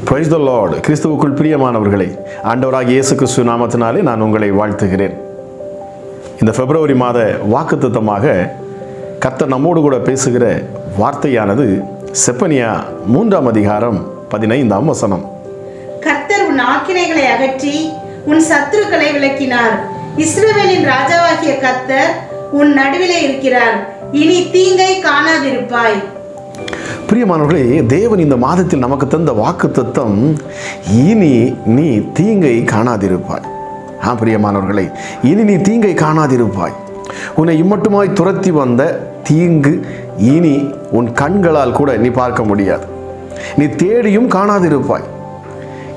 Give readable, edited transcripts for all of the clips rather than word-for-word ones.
Praise the Lord. கிறிஸ்துவுக்குள் பிரியமானவர்களே, ஆண்டவராகிய இயேசு கிறிஸ்து நாமத்தினாலே நான் உங்களை வாழ்த்துகிறேன். இந்த பிப்ரவரி மாத வாக்குத்தத்தமாக கர்த்தர் நம்மோடு கூட பேசுகிற வார்த்தையானது செப்பனியா 3ஆம் அதிகாரம் 15ஆம் வசனம். கர்த்தர் உன் ஆக்கினைகளை அகற்றி உன் சத்துருக்களை விலக்கினார். இஸ்ரவேலின் ராஜாவாகிய கர்த்தர் உன் நடுவிலே இருக்கிறார். இனி தீங்கை காணாதிருப்பாய். பிரியமானவர்களே, தேவன் இந்த மாதத்தில் நமக்கு தந்த வாக்குத்தத்தம், இனி நீ தீங்கை காணாதிருப்பாய். பிரியமானவர்களே, இனி நீ தீங்கை காணாதிருப்பாய். உன்னை இம்மட்டுமாய் துரத்தி வந்த தீங்கு இனி உன் கண்களால் கூட நீ பார்க்க முடியாது. நீ தேடியும் காணாதிருப்பாய்.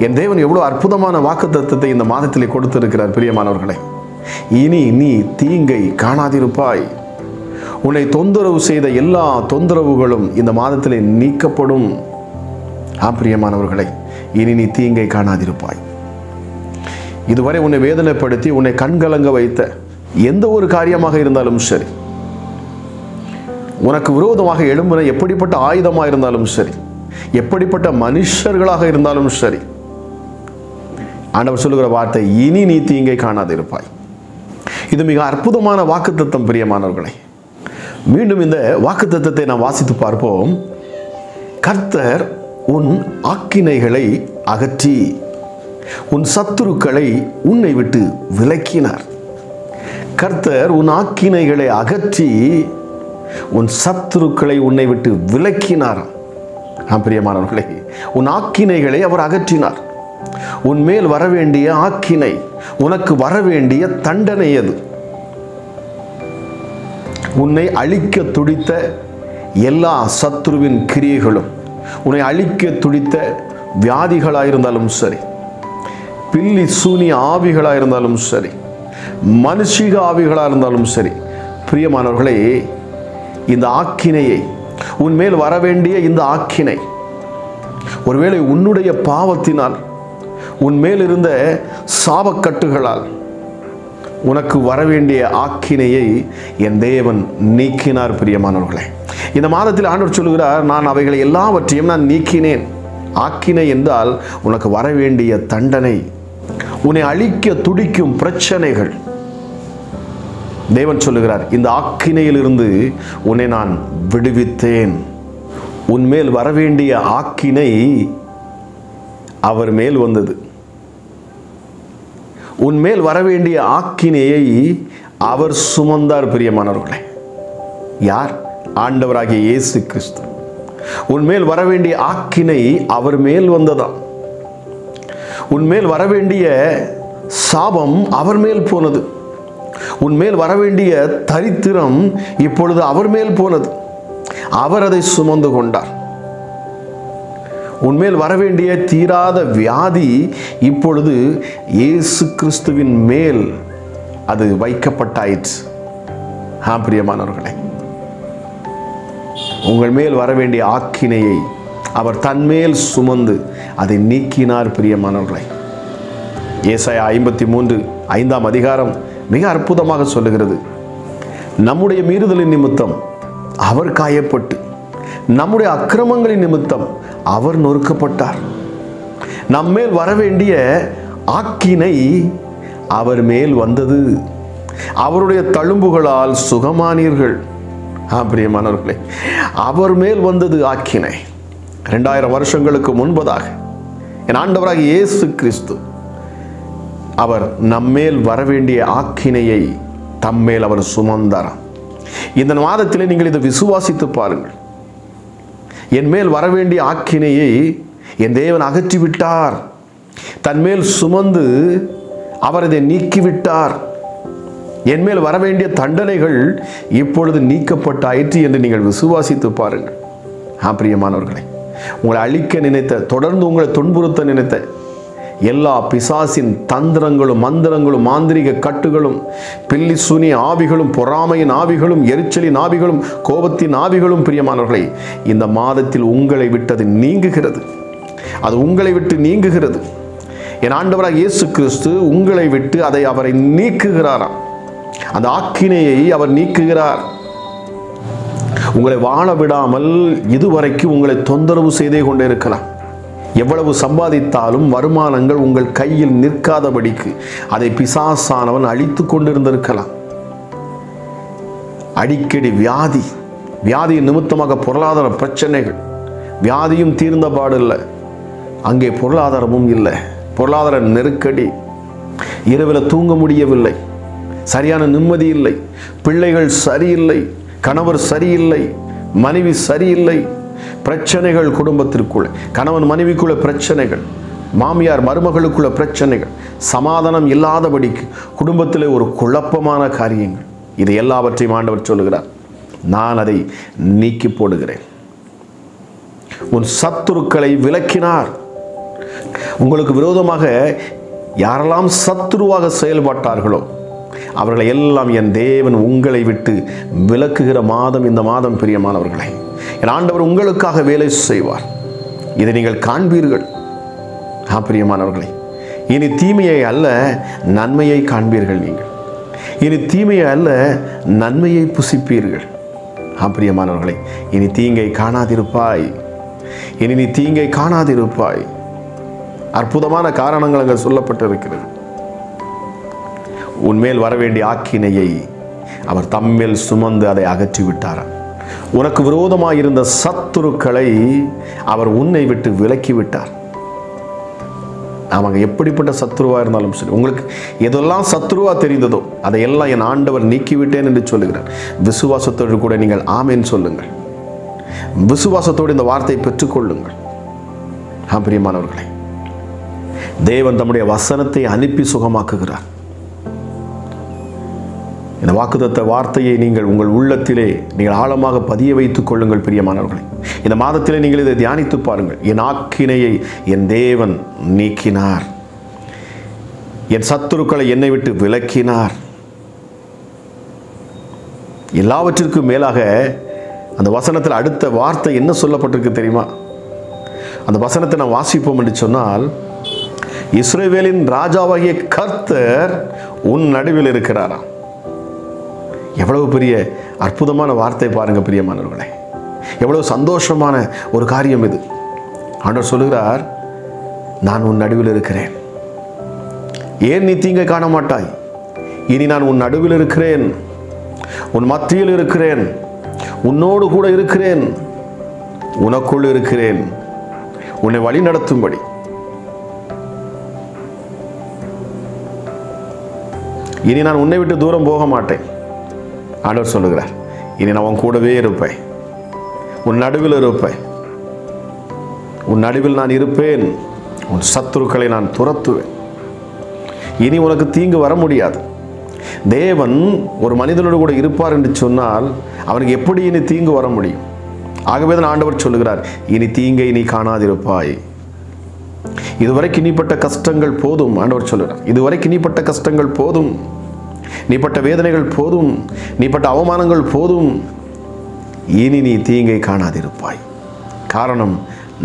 என் தேவன் எவ்வளவு அற்புதமான வாக்குத்தத்தத்தை இந்த மாதத்திலே கொடுத்திருக்கிறார். பிரியமானவர்களே, இனி நீ தீங்கை காணாதிருப்பாய். உன்னை தொந்தரவு செய்த எல்லா தொந்தரவுகளும் இந்த மாதத்திலே நீக்கப்படும். பிரியமானவர்களே, இனி நீ தீங்கை காணாதிருப்பாய். இதுவரை உன்னை வேதனைப்படுத்தி உன்னை கண்கலங்க வைத்த எந்த ஒரு காரியமாக இருந்தாலும் சரி, உனக்கு விரோதமாக எழும்பின எப்படிப்பட்ட ஆயுதமாக இருந்தாலும் சரி, எப்படிப்பட்ட மனுஷர்களாக இருந்தாலும் சரி, ஆண்டவர் சொல்லுகிற வார்த்தை, இனி நீ தீங்கை காணாதிருப்பாய். இது மிக அற்புதமான வாக்குத்தத்தம். பிரியமானவர்களே, மீண்டும் இந்த வாக்குத்தத்தத்தை நாம் வாசித்து பார்ப்போம். கர்த்தர் உன் ஆக்கினைகளை அகற்றி உன் சத்துருக்களை உன்னை விட்டு விலக்கினார். கர்த்தர் உன் ஆக்கினைகளை அகற்றி உன் சத்துருக்களை உன்னை விட்டு விலக்கினார். பிரியமானவர்களே, உன் ஆக்கினைகளை அவர் அகற்றினார். உன் மேல் வரவேண்டிய ஆக்கினை, உனக்கு வரவேண்டிய தண்டனை அது. உன்னை அழிக்க துடித்த எல்லா சத்துருவின் கிரியைகளும், உன்னை அழிக்க துடித்த வியாதிகளாயிருந்தாலும் சரி, பில்லி சூனிய ஆவிகளாயிருந்தாலும் சரி, மனுஷிக ஆவிகளாக இருந்தாலும் சரி, பிரியமானவர்களே, இந்த ஆக்கினையை, உன்மேல் வரவேண்டிய இந்த ஆக்கினை, ஒருவேளை உன்னுடைய பாவத்தினால், உன்மேல் இருந்த சாபக்கட்டுகளால் உனக்கு வரவேண்டிய ஆக்கினையை என் தேவன் நீக்கினார். பிரியமானவர்களே, இந்த மாதத்தில் ஆண்டவர் சொல்லுகிறார், நான் அவைகளை எல்லாவற்றையும் நான் நீக்கினேன். ஆக்கினை என்றால் உனக்கு வரவேண்டிய தண்டனை, உன்னை அழிக்க துடிக்கும் பிரச்சனைகள். தேவன் சொல்லுகிறார், இந்த ஆக்கினையிலிருந்து உன்னை நான் விடுவித்தேன். உன்மேல் வரவேண்டிய ஆக்கினை அவர் மேல் வந்தது. உன்மேல் வரவேண்டிய ஆக்கினையை அவர் சுமந்தார். பிரியமானவர்களே, யார்? ஆண்டவராகிய இயேசு கிறிஸ்து. உன்மேல் வரவேண்டிய ஆக்கினை அவர் மேல் வந்ததாம். உன்மேல் வரவேண்டிய சாபம் அவர் மேல் போனது. உன்மேல் வரவேண்டிய தரித்திரம் இப்பொழுது அவர் மேல் போனது. அவர் அதை சுமந்து கொண்டார். உன்மேல் வரவேண்டிய தீராத வியாதி இப்பொழுது இயேசு கிறிஸ்துவின் மேல் அது வைக்கப்பட்டாயிற்று. பிரியமானவர்களே, உங்கள் மேல் வரவேண்டிய ஆக்கினையை அவர் தன்மேல் சுமந்து அதை நீக்கினார். பிரியமானவர்களே, ஏசாயா 53:5ஆம் அதிகாரம் மிக அற்புதமாக சொல்லுகிறது, நம்முடைய மீறுதலின் நிமித்தம் அவர் காயப்பட்டு, நம்முடைய அக்கிரமங்களின் நிமித்தம் அவர் நொறுக்கப்பட்டார். நம்மேல் வரவேண்டிய ஆக்கினை அவர் மேல் வந்தது. அவருடைய தழும்புகளால் சுகமானீர்கள். பிரியமானவர்களே, அவர் மேல் வந்தது ஆக்கினை. 2000 வருஷங்களுக்கு முன்பதாக என் ஆண்டவராகிய இயேசு கிறிஸ்து அவர் நம்மேல் வரவேண்டிய ஆக்கினையை தம்மேல் அவர் சுமந்தார். இந்த மாதத்திலே நீங்கள் இதை விசுவாசித்து பாருங்கள். என் மேல் வரவேண்டிய ஆக்கினையை என் தேவன் அகற்றிவிட்டார். தன்மேல் சுமந்து அவர் இதை நீக்கிவிட்டார். என் மேல் வரவேண்டிய தண்டனைகள் இப்பொழுது நீக்கப்பட்டாயிற்று என்று நீங்கள் விசுவாசித்து பாருங்கள். பிரியமானவர்களே, உங்களை அழிக்க நினைத்த, தொடர்ந்து உங்களை துன்புறுத்த நினைத்த எல்லா பிசாசின் தந்திரங்களும், மந்திரங்களும், மாந்திரிக கட்டுகளும், பில்லி சூனிய ஆவிகளும், பொறாமையின் ஆவிகளும், எரிச்சலின் ஆவிகளும், கோபத்தின் ஆவிகளும், பிரியமானவர்களே, இந்த மாதத்தில் உங்களை விட்டது நீங்குகிறது. அது உங்களை விட்டு நீங்குகிறது. என் ஆண்டவராக இயேசு கிறிஸ்து உங்களை விட்டு அவரை நீக்குகிறாராம். அந்த ஆக்கினையை அவர் நீக்குகிறார். உங்களை வாழ விடாமல் இதுவரைக்கும் உங்களை தொந்தரவு செய்தே கொண்டே இருக்கலாம். எவ்வளவு சம்பாதித்தாலும் வருமானங்கள் உங்கள் கையில் நிற்காதபடிக்கு அதை பிசாசானவன் அழித்து கொண்டிருந்திருக்கலாம். அடிக்கடி வியாதியின் நிமித்தமாக பொருளாதார பிரச்சனைகள், வியாதியும் தீர்ந்த பாடில்லை, அங்கே பொருளாதாரமும் இல்லை, பொருளாதார நெருக்கடி, இரவில் தூங்க முடியவில்லை, சரியான நிம்மதி இல்லை, பிள்ளைகள் சரியில்லை, கணவர் சரியில்லை, மனைவி சரியில்லை, பிரச்சனைகள் குடும்பத்திற்குள்ள, கணவன் மனைவிக்குள்ள பிரச்சனைகள், மாமியார் மருமகளுக்குள்ள பிரச்சனைகள், சமாதானம் இல்லாதபடிக்கு குடும்பத்தில் ஒரு குழப்பமான காரியங்கள், இது எல்லாவற்றையும் ஆண்டவர் சொல்லுகிறார், நான் அதை நீக்கி போடுகிறேன். உன் சத்துருக்களை விலக்கினார். உங்களுக்கு விரோதமாக யாரெல்லாம் சத்துருவாக செயல்பட்டார்களோ அவர்களை எல்லாம் என் தேவன் உங்களை விட்டு விலக்குகிற மாதம் இந்த மாதம். பிரியமானவர்களே, என் ஆண்டவர் உங்களுக்காக வேலை செய்வார். இதை நீங்கள் காண்பீர்கள். பிரியமானவர்களே, இனி தீமையை அல்ல நன்மையை காண்பீர்கள். நீங்கள் இனி தீமையை அல்ல நன்மையை புசிப்பீர்கள். பிரியமானவர்களே, இனி தீங்கை காணாதிருப்பாய். இனி நீ தீங்கை காணாதிருப்பாய். அற்புதமான காரணங்கள் அங்கே சொல்லப்பட்டிருக்கிறது. உன்மேல் வரவேண்டிய ஆக்கினையை அவர் தம்மேல் சுமந்து அதை அகற்றிவிட்டார். உனக்கு விரோதமாயிருந்த சத்துருக்களை அவர் உன்னை விட்டு விலக்கி விட்டார். அவங்க எப்படிப்பட்ட சத்துருவா இருந்தாலும் சரி, உங்களுக்கு எதெல்லாம் சத்துருவா தெரிந்ததோ அதையெல்லாம் என் ஆண்டவர் நீக்கிவிட்டேன் என்று சொல்லுகிறார். விசுவாசத்தோடு கூட நீங்கள் ஆமேன் சொல்லுங்கள். விசுவாசத்தோடு இந்த வார்த்தையை பெற்றுக்கொள்ளுங்கள். பிரியமானவர்களே, தேவன் தம்முடைய வசனத்தை அனுப்பி சுகமாக்குகிறார். இந்த வாக்குத்தத்த வார்த்தையை நீங்கள் உங்கள் உள்ளத்திலே நீங்கள் ஆழமாக பதிய வைத்துக் கொள்ளுங்கள். பிரியமானவர்களே, இந்த மாதத்திலே நீங்கள் இதை தியானித்து பாருங்கள். என் ஆக்கினையை என் தேவன் நீக்கினார், என் சத்துருக்களை என்னை விட்டு விலக்கினார். எல்லாவற்றிற்கும் மேலாக அந்த வசனத்தில் அடுத்த வார்த்தை என்ன சொல்லப்பட்டிருக்கு தெரியுமா? அந்த வசனத்தை நான் வாசிப்போம் என்று சொன்னால், இஸ்ரவேலின் ராஜாவாகிய கர்த்தர் உன் நடுவில் இருக்கிறாராம். எவ்வளவு பெரிய அற்புதமான வார்த்தை பாருங்க பிரியமானவர்களே. எவ்வளவு சந்தோஷமான ஒரு காரியம் இது. ஆண்டவர் சொல்லுகிறார், நான் உன் நடுவில் இருக்கிறேன். ஏன் நீ தீங்கை காண மாட்டாய்? இனி நான் உன் நடுவில் இருக்கிறேன், உன் மத்தியில் இருக்கிறேன், உன்னோடு கூட இருக்கிறேன், உனக்குள் இருக்கிறேன், உன்னை வழி நடத்தும்படி. இனி நான் உன்னை விட்டு தூரம் போக மாட்டேன். ஆண்டவர் சொல்லுகிறார், இனி நான் உன் கூடவே இருப்பேன், உன் நடுவில் இருப்பேன், உன் நடுவில் நான் இருப்பேன், உன் சத்துருக்களை நான் துரத்துவேன். இனி உனக்கு தீங்கு வர முடியாது. தேவன் ஒரு மனிதனோடு கூட இருப்பார் என்று சொன்னால் அவனுக்கு எப்படி இனி தீங்கு வர முடியும்? ஆகவே தான் ஆண்டவர் சொல்லுகிறார், இனி தீங்கை நீ காணாதிருப்பாய். இதுவரைக்கும் நீப்பட்ட கஷ்டங்கள் போதும். ஆண்டவர் சொல்லுகிறார், இதுவரைக்கும் நீப்பட்ட கஷ்டங்கள் போதும், நீப்பட்ட வேதனைகள் போதும், நீப்பட்ட அவமானங்கள் போதும். இனி நீ தீங்கை காணாதிருப்பாய். காரணம்,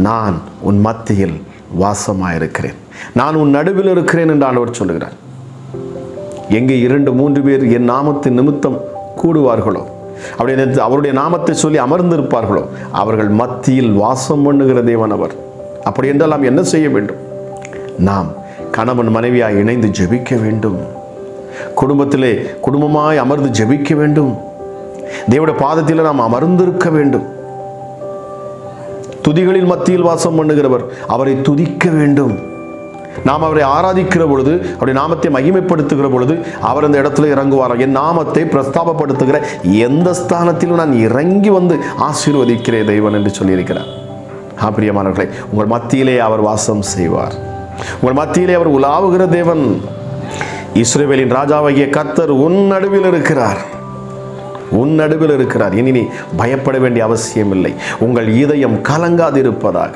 நான் உன் மத்தியில் வாசமாயிருக்கிறேன், நான் உன் நடுவில் இருக்கிறேன் என்று ஆண்டவர் சொல்லுகிறார். எங்கே 2-3 பேர் என் நாமத்தின் நிமித்தம் கூடுவார்களோ, அப்படி அவருடைய நாமத்தை சொல்லி அமர்ந்திருப்பார்களோ, அவர்கள் மத்தியில் வாசம் பண்ணுகிற தேவன் அவர். அப்படி என்றால் நாம் என்ன செய்ய வேண்டும்? நாம் கணவன் மனைவியாய் இணைந்து ஜெபிக்க வேண்டும். குடும்பத்திலே குடும்பமாய் அமர்ந்து ஜெபிக்க வேண்டும். தேவனுடைய பாதத்தில் நாம் அமர்ந்திருக்க வேண்டும். துதிகளின் மத்தியில் வாசம் பண்ணுகிறவர், அவரை துதிக்க வேண்டும். நாம் அவரை ஆராதிக்கிற பொழுது, அவருடைய நாமத்தை மகிமைப்படுத்துகிற பொழுது அவர் அந்த இடத்துல இறங்குவார். என் நாமத்தை பிரஸ்தாபப்படுத்துகிற எந்த ஸ்தானத்திலும் நான் இறங்கி வந்து ஆசீர்வதிக்கிறேன் தெய்வன் என்று சொல்லியிருக்கிறார். பிரியமானவர்களே, உங்கள் மத்தியிலே அவர் வாசம் செய்வார். உங்கள் மத்தியிலே அவர் உலாவுகிற தேவன். இஸ்ரவேலின் ராஜாவாகிய கர்த்தர் உன் நடுவில் இருக்கிறார், உன் நடுவில் இருக்கிறார். இனி நீ பயப்பட வேண்டிய அவசியம் இல்லை. உங்கள் இதயம் கலங்காதிருப்பதாக.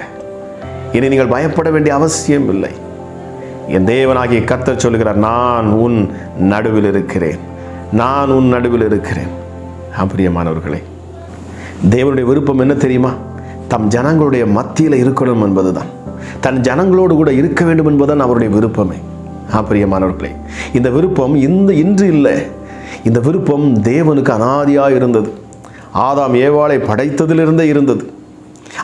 இனி நீங்கள் பயப்பட வேண்டிய அவசியம் இல்லை. என் தேவனாகிய கர்த்தர் சொல்லுகிறார், நான் உன் நடுவில் இருக்கிறேன், நான் உன் நடுவில் இருக்கிறேன். பிரியமானவர்களே, தேவனுடைய விருப்பம் என்ன தெரியுமா? தம் ஜனங்களுடைய மத்தியில் இருக்கணும் என்பதுதான். தன் ஜனங்களோடு கூட இருக்க வேண்டும் என்பதுதான் அவருடைய விருப்பமே. பிரியமானவர்களே, இந்த விருப்பம் இன்று இல்லை. இந்த விருப்பம் தேவனுக்கு அனாதியாக இருந்தது. ஆதாம் ஏவாளை படைத்ததிலிருந்தே இருந்தது.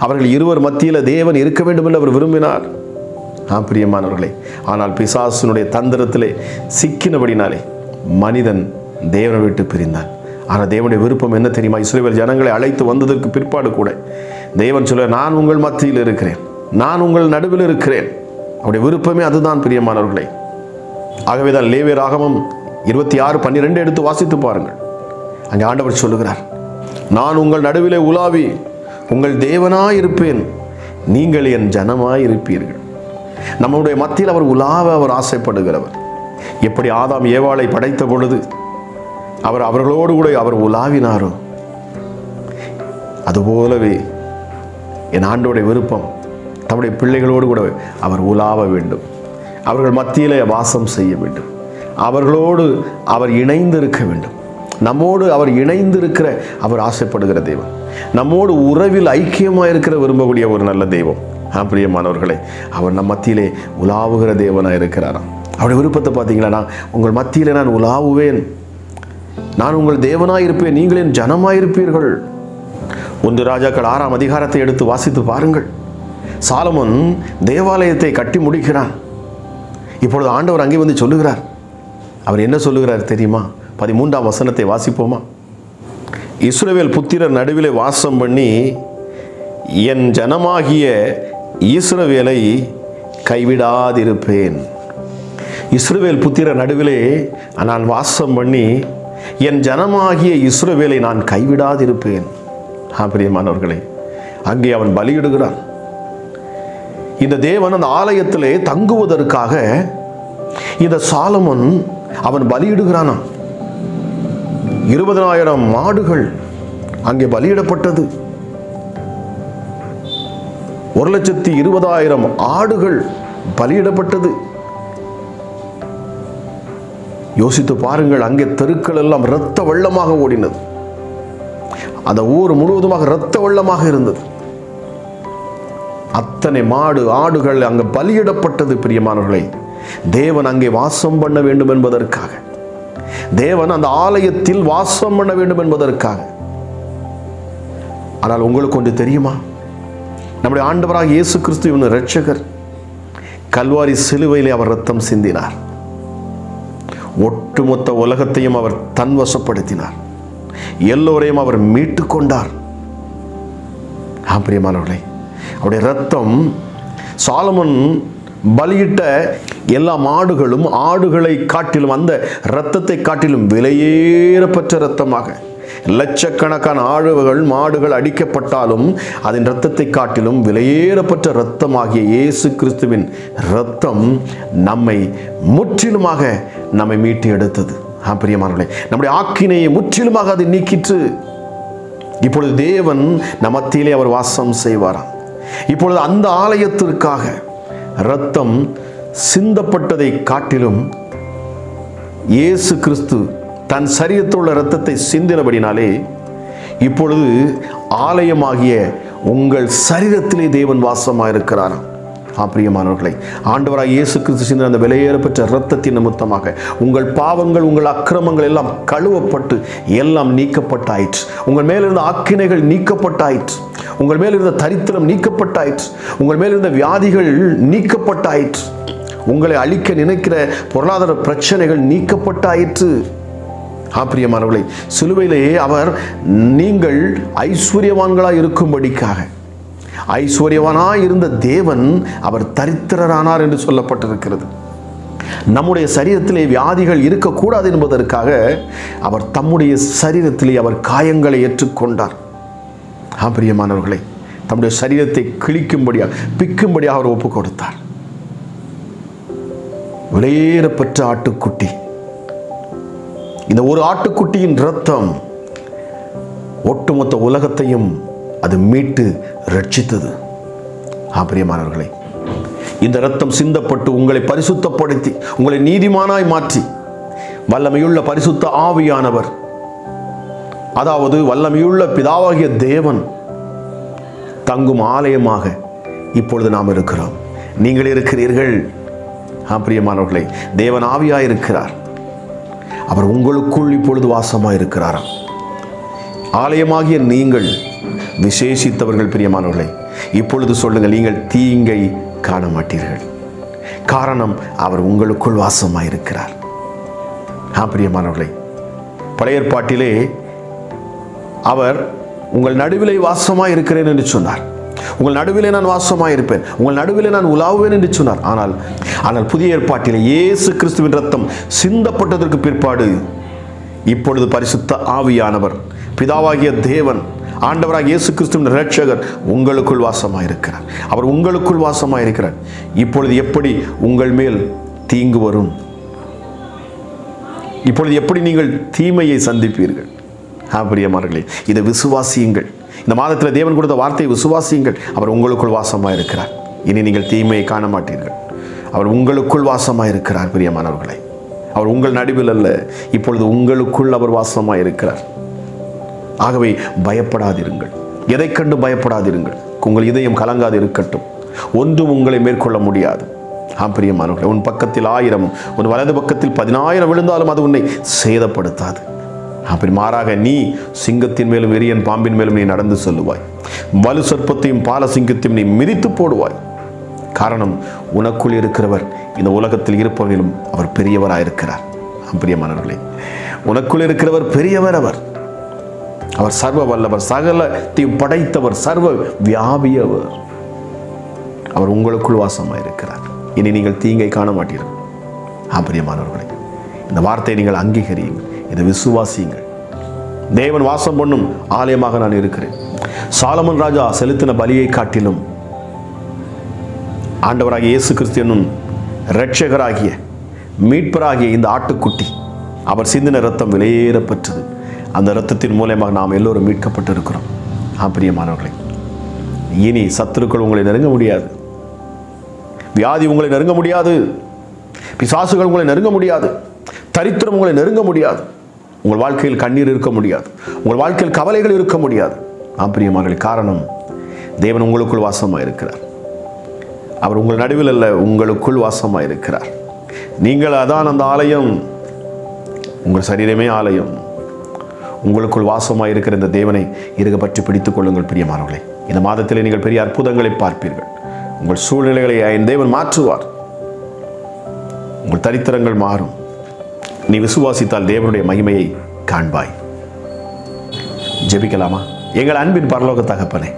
அவர்கள் இருவர் மத்தியில் தேவன் இருக்க வேண்டும் என்று அவர் விரும்பினார். பிரியமானவர்களே, ஆனால் பிசாசினுடைய தந்திரத்திலே சிக்கினபடினாலே மனிதன் தேவனை விட்டு பிரிந்தான். ஆனால் தேவனுடைய விருப்பம் என்ன தெரியுமா? இஸ்ரவேல் ஜனங்களை அழைத்து வந்ததற்கு பிற்பாடு கூட தேவன் சொல்ல, நான் உங்கள் மத்தியில் இருக்கிறேன், நான் உங்கள் நடுவில் இருக்கிறேன். அவருடைய விருப்பமே அதுதான் பிரியமானவர்களே. ஆகவேதான் லேவியராகமம் 26:12 எடுத்து வாசித்து பாருங்கள். அங்கே ஆண்டவர் சொல்லுகிறார், நான் உங்கள் நடுவிலே உலாவி உங்கள் தேவனாயிருப்பேன், நீங்கள் என் ஜனமாயிருப்பீர்கள். நம்முடைய மத்தியில் அவர் உலாவ அவர் ஆசைப்படுகிறவர். எப்படி ஆதாம் ஏவாளை படைத்த பொழுது அவர் அவர்களோடு கூட அவர் உலாவினாரோ, அதுபோலவே என் ஆண்டோடைய விருப்பம் தம்முடைய பிள்ளைகளோடு கூட அவர் உலாவ வேண்டும், அவர்கள் மத்தியிலே வாசம் செய்ய வேண்டும், அவர்களோடு அவர் இணைந்து இருக்க வேண்டும். நம்மோடு அவர் இணைந்து இருக்கிற அவர் ஆசைப்படுகிற தெய்வம், நம்மோடு உறவில் ஐக்கியமாக இருக்கிற விரும்பக்கூடிய ஒரு நல்ல தெய்வம். பிரியமானவர்களே, அவர் நம் மத்தியிலே உலாவுகிற தேவனாக இருக்கிறாராம். அவருடைய விருப்பத்தை பார்த்தீங்களா? நான் உங்கள் மத்தியிலே நான் உலாவுவேன், நான் உங்கள் தேவனாயிருப்பேன், நீங்கள் என் ஜனமாயிருப்பீர்கள். 1 ராஜாக்கள் 6ஆம் அதிகாரத்தை எடுத்து வாசித்து பாருங்கள். சாலமோன் தேவாலயத்தை கட்டி முடிக்கிறான். இப்பொழுது ஆண்டவர் அங்கே வந்து சொல்லுகிறார். அவர் என்ன சொல்லுகிறார் தெரியுமா? 13ஆம் வசனத்தை வாசிப்போமா? இஸ்ரவேல் புத்திரர் நடுவிலே வாசம் பண்ணி என் ஜனமாகிய இஸ்ரவேலை கைவிடாதிருப்பேன். இஸ்ரவேல் புத்திரர் நடுவிலே நான் வாசம் பண்ணி என் ஜனமாகிய இஸ்ரவேலை நான் கைவிடாதிருப்பேன். பிரியமானவர்களே, அங்கே அவன் பலியிடுகிறான். இந்த தேவன் அந்த ஆலயத்திலே தங்குவதற்காக இந்த சாலமோன் அவன் பலியிடுகிறானா. 20,000 மாடுகள் அங்கே பலியிடப்பட்டது. 1,20,000 ஆடுகள் பலியிடப்பட்டது. யோசித்து பாருங்கள், அங்கே தெருக்கள் எல்லாம் இரத்த வெள்ளமாக ஓடினது. அந்த ஊர் முழுவதுமாக இரத்த வெள்ளமாக இருந்தது. அத்தனை மாடு ஆடுகள் அங்கே பலியிடப்பட்டது. பிரியமானவர்களே, தேவன் அங்கே வாசம் பண்ண வேண்டும் என்பதற்காக, தேவன் அந்த ஆலயத்தில் வாசம் பண்ண வேண்டும் என்பதற்காக. ஆனால் உங்களுக்கு ஒன்று தெரியுமா? நம்முடைய ஆண்டவராக இயேசு கிறிஸ்து இரட்சகர் கல்வாரி சிலுவையிலே அவர் இரத்தம் சிந்தினார். ஒட்டுமொத்த உலகத்தையும் அவர் தன்வசப்படுத்தினார். எல்லோரையும் அவர் மீட்டு கொண்டார். பிரியமானவர்களே, அவருடைய இரத்தம் சாலமோன் பலியிட்ட எல்லா மாடுகளும் ஆடுகளை காட்டிலும், அந்த இரத்தத்தை காட்டிலும் விலையேறப்பட்ட இரத்தமாக, லட்சக்கணக்கான ஆடுகள் மாடுகள் அடிக்கப்பட்டாலும் அதன் இரத்தத்தை காட்டிலும் விலையேறப்பட்ட இரத்தமாகிய இயேசு கிறிஸ்துவின் இரத்தம் நம்மை முற்றிலுமாக நம்மை மீட்டு எடுத்தது. பிரியமானவர்களே, நம்முடைய ஆக்கினையை முற்றிலுமாக அதை நீக்கிற்று. இப்பொழுது தேவன் நம் மத்தியிலே அவர் வாசம் செய்வாராம். இப்பொழுது அந்த ஆலயத்திற்காக இரத்தம் சிந்தப்பட்டதை காட்டிலும் இயேசு கிறிஸ்து தன் சரீரத்துள்ள இரத்தத்தை சிந்தினபடினாலே இப்பொழுது ஆலயமாகிய உங்கள் சரீரத்திலே தேவன் வாசமாயிருக்கிறாராம். பிரியமானவர்களே, ஆண்டவராக இயேசு கிறிஸ்து சிந்தின அந்த விலையேறப்பெற்ற இரத்தத்தின் நிமித்தமாக உங்கள் பாவங்கள் உங்கள் அக்கிரமங்கள் எல்லாம் கழுவப்பட்டு எல்லாம் நீக்கப்பட்டாயிற்று. உங்கள் மேலிருந்த ஆக்கினைகள் நீக்கப்பட்டாயிற்று. உங்கள் மேலிருந்த தரித்திரம் நீக்கப்பட்டாயிற்று. உங்கள் மேலிருந்த வியாதிகள் நீக்கப்பட்டாயிற்று. உங்களை அழிக்க நினைக்கிற பொருளாதார பிரச்சனைகள் நீக்கப்பட்டாயிற்று. பிரியமானவர்களே, சிலுவையிலேயே அவர் நீங்கள் ஐஸ்வர்யவான்களாய் இருக்கும்படிக்காக, ஐஸ்வர்யவானாய் இருந்த தேவன் அவர் தரித்திரரானார் என்று சொல்லப்பட்டிருக்கிறது. நம்முடைய சரீரத்திலே வியாதிகள் இருக்கக்கூடாது என்பதற்காக அவர் தம்முடைய சரீரத்திலே அவர் காயங்களை ஏற்றுக்கொண்டார். பிரியமானவர்களே, தம்முடைய சரீரத்தை கிழிக்கும்படியாக பிக்கும்படியாக அவர் ஒப்புக் கொடுத்தார். விலையேறப்பெற்ற ஆட்டுக்குட்டி, இந்த ஒரு ஆட்டுக்குட்டியின் இரத்தம் ஒட்டுமொத்த உலகத்தையும் அது மீட்டு ரட்சித்தது. பிரியமானவர்களே, இந்த இரத்தம் சிந்தப்பட்டு உங்களை பரிசுத்தப்படுத்தி உங்களை நீதிமானாய் மாற்றி வல்லமையுள்ள பரிசுத்த ஆவியானவர், அதாவது வல்லமையுள்ள பிதாவாகிய தேவன் தங்கும் ஆலயமாக இப்பொழுது நாம் இருக்கிறோம். நீங்கள் இருக்கிறீர்கள். பிரியமானவர்களே, தேவன் ஆவியாய் இருக்கிறார். அவர் உங்களுக்குள் இப்பொழுது வாசமாய் இருக்கிறாராம். ஆலயமாகிய நீங்கள் விசேஷித்தவர்கள் பிரியமானவர்களே, இப்பொழுது சொல்லுங்கள், நீங்கள் தீங்கை காண மாட்டீர்கள். காரணம், அவர் உங்களுக்குள் வாசமாயிருக்கிறார். பிரியமானவர்களே, பழைய ஏற்பாட்டிலே அவர் உங்கள் நடுவிலே வாசமாய் இருக்கிறேன் என்று சொன்னார். உங்கள் நடுவிலே நான் வாசமாய் இருப்பேன், உங்கள் நடுவிலே நான் உலாவுவேன் என்று சொன்னார். ஆனால் புதிய ஏற்பாட்டிலே இயேசு கிறிஸ்துவின் ரத்தம் சிந்தப்பட்டதற்கு பிற்பாடு இப்பொழுது பரிசுத்த ஆவியானவர், பிதாவாகிய தேவன், ஆண்டவராகிய இயேசு கிறிஸ்துவின் இரட்சகர் உங்களுக்குள் வாசமாயிருக்கிறார். அவர் உங்களுக்குள் வாசமாயிருக்கிறார். இப்பொழுது எப்படி உங்கள் மேல் தீங்கு வரும்? இப்பொழுது எப்படி நீங்கள் தீமையை சந்திப்பீர்கள்? பிரியமானவர்களே, இதை விசுவாசியுங்கள். இந்த மாதத்தில் தேவன் கொடுத்த வார்த்தையை விசுவாசியுங்கள். அவர் உங்களுக்குள் வாசமாயிருக்கிறார். இனி நீங்கள் தீமையை காண மாட்டீர்கள். அவர் உங்களுக்குள் வாசமாயிருக்கிறார். பிரியமானவர்களே, அவர் உங்கள் நடுவில் அல்ல, இப்பொழுது உங்களுக்குள் அவர் வாசமாயிருக்கிறார். ஆகவே பயப்படாதிருங்கள், எதை கண்டு பயப்படாதிருங்கள். உங்கள் இதயம் கலங்காது இருக்கட்டும். ஒன்றும் உங்களை மேற்கொள்ள முடியாது. பிரியமானவர்களே, உன் பக்கத்தில் 1000, உன் வலது பக்கத்தில் 10,000 விழுந்தாலும் அது உன்னை சேதப்படுத்தாது. மாறாக நீ சிங்கத்தின் மேலும் எரியன் பாம்பின் மேலும் நீ நடந்து செல்லுவாய், வலு சொற்பத்தையும் பால சிங்கத்தையும் நீ மிதித்து போடுவாய். காரணம், உனக்குள் இருக்கிறவர் இந்த உலகத்தில் இருப்பவர்களும் அவர் பெரியவராயிருக்கிறார். பிரியமானவர்களே, உனக்குள் இருக்கிறவர் பெரியவர். அவர் சர்வ வல்லவர், சகலத்தையும் படைத்தவர், சர்வ வியாபியவர். அவர் உங்களுக்குள் வாசமாயிருக்கிறார். இனி நீங்கள் தீங்கை காண மாட்டீர்கள். பிரியமானவர்களே, இந்த வார்த்தையை நீங்கள் அங்கீகரியுங்கள், இதை விசுவாசியுங்கள். தேவன் வாசம் பண்ணும் ஆலயமாக நான் இருக்கிறேன். சாலமன் ராஜா செலுத்தின பலியை காட்டிலும் ஆண்டவராகிய இயேசு கிறிஸ்து என்னும் இரட்சகராகிய மீட்பராகிய இந்த ஆட்டுக்குட்டி, அவர் சிந்தின இரத்தம் விலையேறப்பட்டது. அந்த இரத்தத்தின் மூலமாக நாம் எல்லோரும் மீட்கப்பட்டு இருக்கிறோம். பிரியமானவர்களே, இனி சத்துருக்கள் உங்களை நெருங்க முடியாது, வியாதி உங்களை நெருங்க முடியாது, பிசாசுகள் உங்களை நெருங்க முடியாது, தரித்திரம் உங்களை நெருங்க முடியாது, உங்கள் வாழ்க்கையில் கண்ணீர் இருக்க முடியாது, உங்கள் வாழ்க்கையில் கவலைகள் இருக்க முடியாது. பிரியமானவர்களே, காரணம், தேவன் உங்களுக்குள் வாசமாயிருக்கிறார். அவர் உங்கள் நடுவில் அல்ல, உங்களுக்குள் வாசமாயிருக்கிறார். நீங்கள் அதான் அந்த ஆலயம், உங்கள் சரீரமே ஆலயம். உங்களுக்குள் வாசமாயிருக்கிற இந்த தேவனை இருக பற்றி பிடித்துக் கொள்ளுங்கள். பிரியமானவர்களே, இந்த மாதத்தில் நீங்கள் பெரிய அற்புதங்களை பார்ப்பீர்கள். உங்கள் சூழ்நிலைகளை என் தேவன் மாற்றுவார். உங்கள் தரித்திரங்கள் மாறும். நீ விசுவாசித்தால் தேவனுடைய மகிமையை காண்பாய். ஜெபிக்கலாமா? எங்கள் அன்பின் பரலோக தகப்பனே,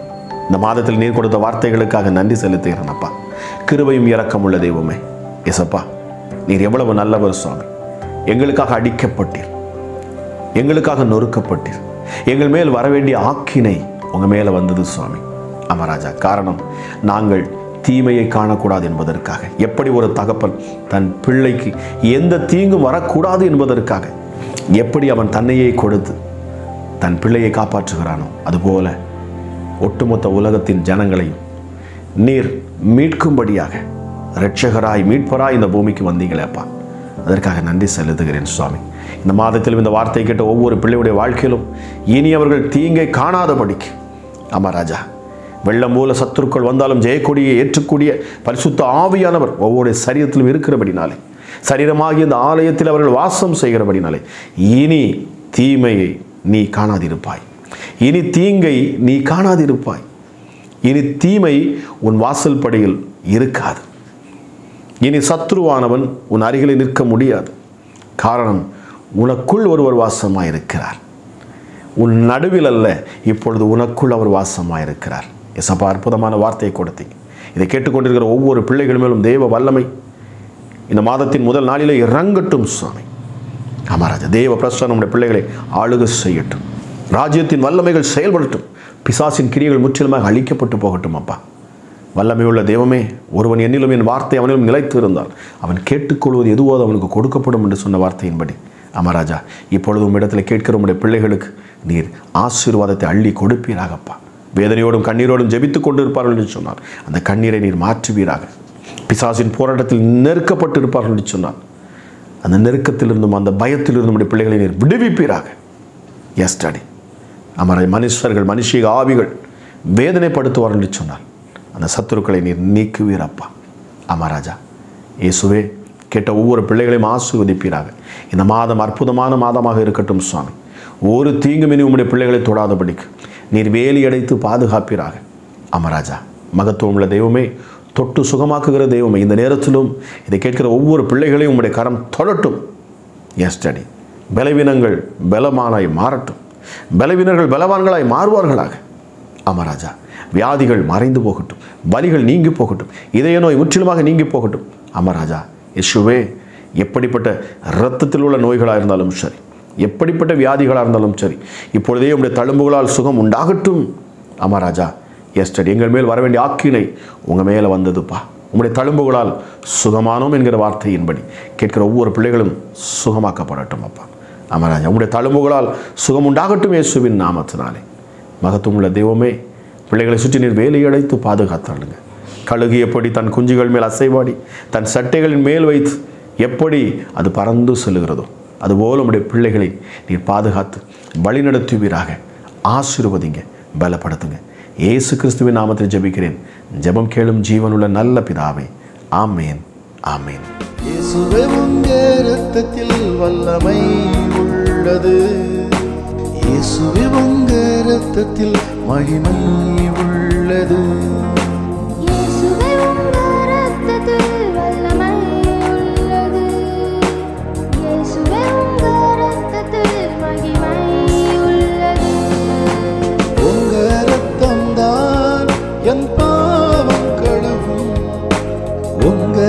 இந்த மாதத்தில் நீர் கொடுத்த வார்த்தைகளுக்காக நன்றி செலுத்துகிறேன் அப்பா. கிருபையும் இரக்கமுள்ள தெய்வமே, எசப்பா, நீர் எவ்வளவு நல்லவர் சுவாமி. எங்களுக்காக அடிக்கப்பட்டீர், எங்களுக்காக நொறுக்கப்பட்டீர். எங்கள் மேல் வரவேண்டிய ஆக்கினை உங்கள் மேலே வந்தது சுவாமி. அமராஜா, காரணம், நாங்கள் தீமையை காணக்கூடாது என்பதற்காக. எப்படி ஒரு தகப்பன் தன் பிள்ளைக்கு எந்த தீங்கும் வரக்கூடாது என்பதற்காக எப்படி அவன் தன்னையே கொடுத்து தன் பிள்ளையை காப்பாற்றுகிறானோ, அதுபோல ஒட்டுமொத்த உலகத்தின் ஜனங்களையும் நீர் மீட்கும்படியாக இரட்சகராய் மீட்பராய் இந்த பூமிக்கு வந்தீங்களேப்பா. அதற்காக நன்றி செலுத்துகிறேன் சுவாமி. இந்த மாதத்திலும் இந்த வார்த்தை கேட்ட ஒவ்வொரு பிள்ளையுடைய வாழ்க்கையிலும் இனி அவர்கள் தீங்கை காணாதபடிக்கு, அமராஜா, வெள்ளம் போல சத்துருக்கள் வந்தாலும் ஜெயக்கொடியை ஏற்றக்கூடிய பரிசுத்த ஆவியானவர் ஒவ்வொரு சரீரத்திலும் இருக்கிறபடினாலே, சரீரமாகிய இந்த ஆலயத்தில் அவர்கள் வாசம் செய்கிறபடினாலே, இனி தீமையை நீ காணாதிருப்பாய். இனி தீங்கை நீ காணாதிருப்பாய். இனி தீமை உன் வாசல் படியில் இருக்காது. இனி சத்ருவானவன் உன் அருகில் நிற்க முடியாது. காரணம், உனக்குள் ஒருவர் வாசமாயிருக்கிறார். உன் நடுவில் அல்ல, இப்பொழுது உனக்குள் அவர் வாசமாயிருக்கிறார். எசப்பா, அற்புதமான வார்த்தையை கொடுத்தீங்க. இதை கேட்டுக்கொண்டிருக்கிற ஒவ்வொரு பிள்ளைகள் மேலும் தேவ வல்லமை இந்த மாதத்தின் முதல் நாளிலே இறங்கட்டும் சுவாமி. ஆமாராஜா, தேவ பிரசன்னம் நம்முடைய பிள்ளைகளை ஆளுகை செய்யட்டும். ராஜ்யத்தின் வல்லமைகள் செயல்படட்டும். பிசாசின் கிரியைகள் முற்றிலுமாக அழிக்கப்பட்டு போகட்டும் அப்பா. வல்லமையுள்ள தெய்வமே, ஒருவன் என்னிலும் என் வார்த்தை அவனிலும் நிலைத்து இருந்தால் அவன் கேட்டுக்கொள்வது எதுவோ அவனுக்கு கொடுக்கப்படும் என்று சொன்ன வார்த்தையின்படி, அமராஜா, இப்பொழுது உம்மிடத்தில் கேட்கிற உம்முடைய பிள்ளைகளுக்கு நீர் ஆசீர்வாதத்தை அள்ளி கொடுப்பீராகப்பா. வேதனையோடும் கண்ணீரோடும் ஜெபித்துக் கொண்டு இருப்பார்கள் என்று சொன்னார். அந்த கண்ணீரை நீர் மாற்றுவீராக. பிசாசின் போராட்டத்தில் நெருக்கப்பட்டு இருப்பார்கள் என்று சொன்னார். அந்த நெருக்கத்திலிருந்தும் அந்த பயத்திலிருந்தும் நம்முடைய பிள்ளைகளை நீர் விடுவிப்பீராக. Yes daddy. அமராஜ், மனுஷர்கள் மனுஷிக ஆவிகள் வேதனைப்படுத்துவார்கள் என்று சொன்னார். அந்த சத்துருக்களை நீர் நீக்குவீரப்பா. அமராஜா, இயேசுவே, கேட்ட ஒவ்வொரு பிள்ளைகளையும் ஆசீர்வதிப்பீராக. இந்த மாதம் அற்புதமான மாதமாக இருக்கட்டும் சுவாமி. ஒரு தீங்கும் இனி உம்முடைய பிள்ளைகளை தொடாதபடிக்கு நீர் வேலி அடைத்து பாதுகாப்பீராக. அமராஜா, மகத்துவமுள்ள தெய்வமே, தொட்டு சுகமாக்குகிற தெய்வமே, இந்த நேரத்திலும் இதை கேட்கிற ஒவ்வொரு பிள்ளைகளையும் உம்முடைய கரம் தொடட்டும். எஸ்டடி பலவீனங்கள் பலமானாய் மாறட்டும், பலவீனர்கள் பலவான்களாய் மாறுவார்களாக. அமராஜா, வியாதிகள் மறைந்து போகட்டும், வலிகள் நீங்கி போகட்டும், இதய நோய் முற்றிலுமாக நீங்கி போகட்டும். அமராஜா இயேசுவே, எப்படிப்பட்ட இரத்தத்தில் உள்ள நோய்களாக இருந்தாலும் சரி, எப்படிப்பட்ட வியாதிகளாக இருந்தாலும் சரி, இப்பொழுதே உம்முடைய தழும்புகளால் சுகம் உண்டாகட்டும். அமராஜா எஸ்டடி, எங்கள் மேல் வர வேண்டிய ஆக்கினை உங்கள் மேலே வந்ததுப்பா. உம்முடைய தழும்புகளால் சுகமானோம் என்கிற வார்த்தையின்படி கேட்கிற ஒவ்வொரு பிள்ளைகளும் சுகமாக்கப்படட்டும் அப்பா. அமராஜா, உம்முடைய தழும்புகளால் சுகம் உண்டாகட்டும் இயேசுவின் நாமத்தினாலே. மகத்துவமுள்ள தெய்வமே, பிள்ளைகளை சுற்றி நீர் வேலை அடைத்து பாதுகாத்தாளுங்க. கழுகு எப்படி தன் குஞ்சுகள் மேல் அசைவாடி தன் சட்டைகளின் மேல் வைத்து எப்படி அது பறந்து செல்லுகிறதோ, அதுபோல் உம்முடைய பிள்ளைகளை நீர் பாதுகாத்து வழிநடத்துவீராக. ஆசீர்வதிங்க, பலப்படுத்துங்க. இயேசு கிறிஸ்துவின் நாமத்தில் ஜெபிக்கிறேன். ஜெபம் கேளும் ஜீவனுள்ள நல்ல பிதாவே. ஆமேன், ஆமேன். இயேசுவே, உங்க இரத்தத்தில் வல்லமை உள்ளது. இயேசுவே, உங்க இரத்தத்தில் மகிமை உள்ளது. இயேசுவே, உங்க இரத்தத்தில் வல்லமை உள்ளது. இயேசுவே, உங்க இரத்தத்தில் மகிமை உள்ளது. உங்க இரத்தம்தான் என் பாவம் கழுவும். உங்க